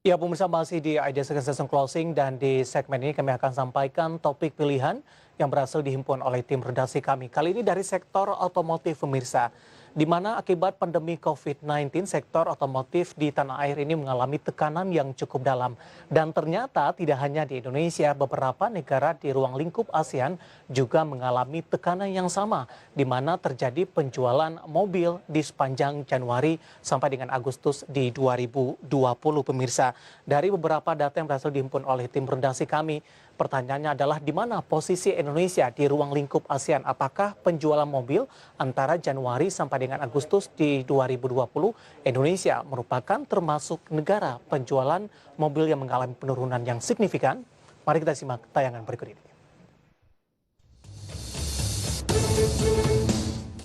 Ya, pemirsa masih di ID Session Closing dan di segmen ini kami akan sampaikan topik pilihan yang berhasil dihimpun oleh tim redaksi kami. Kali ini dari sektor otomotif pemirsa, di mana akibat pandemi COVID-19 sektor otomotif di tanah air ini mengalami tekanan yang cukup dalam. Dan ternyata tidak hanya di Indonesia, beberapa negara di ruang lingkup ASEAN juga mengalami tekanan yang sama, di mana terjadi penjualan mobil di sepanjang Januari sampai dengan Agustus di 2020 pemirsa. Dari beberapa data yang berhasil dihimpun oleh tim redaksi kami, pertanyaannya adalah di mana posisi Indonesia di ruang lingkup ASEAN? Apakah penjualan mobil antara Januari sampai dengan Agustus di 2020, Indonesia merupakan termasuk negara penjualan mobil yang mengalami penurunan yang signifikan? Mari kita simak tayangan berikut ini.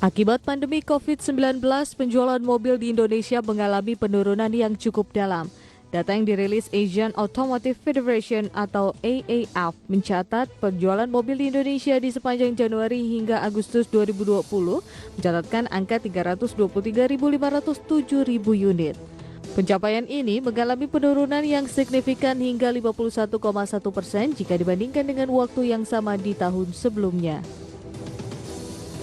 Akibat pandemi COVID-19, penjualan mobil di Indonesia mengalami penurunan yang cukup dalam. Data yang dirilis Asian Automotive Federation atau AAF mencatat penjualan mobil di Indonesia di sepanjang Januari hingga Agustus 2020 mencatatkan angka 323.507 unit. Pencapaian ini mengalami penurunan yang signifikan hingga 51,1% jika dibandingkan dengan waktu yang sama di tahun sebelumnya.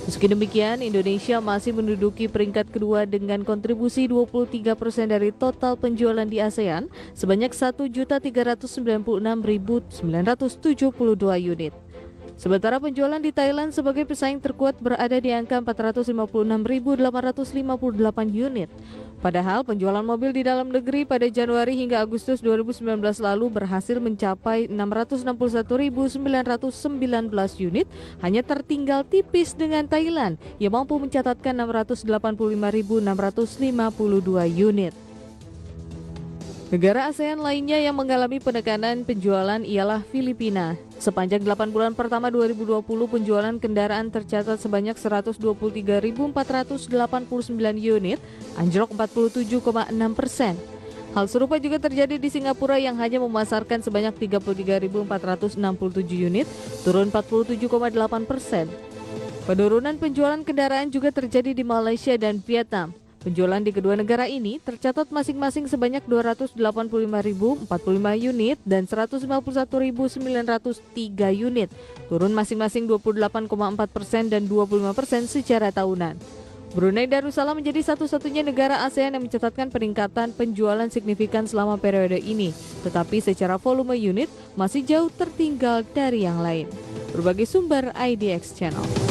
Meski demikian, Indonesia masih menduduki peringkat kedua dengan kontribusi 23% dari total penjualan di ASEAN sebanyak 1.396.972 unit. Sementara penjualan di Thailand sebagai pesaing terkuat berada di angka 456.858 unit. Padahal penjualan mobil di dalam negeri pada Januari hingga Agustus 2019 lalu berhasil mencapai 661.919 unit, hanya tertinggal tipis dengan Thailand yang mampu mencatatkan 685.652 unit. Negara ASEAN lainnya yang mengalami penekanan penjualan ialah Filipina. Sepanjang 8 bulan pertama 2020, penjualan kendaraan tercatat sebanyak 123.489 unit, anjlok 47,6%. Hal serupa juga terjadi di Singapura yang hanya memasarkan sebanyak 33.467 unit, turun 47,8%. Penurunan penjualan kendaraan juga terjadi di Malaysia dan Vietnam. Penjualan di kedua negara ini tercatat masing-masing sebanyak 285.045 unit dan 151.903 unit, turun masing-masing 28,4% dan 25% secara tahunan. Brunei Darussalam menjadi satu-satunya negara ASEAN yang mencatatkan peningkatan penjualan signifikan selama periode ini, tetapi secara volume unit masih jauh tertinggal dari yang lain. Berbagai sumber IDX Channel.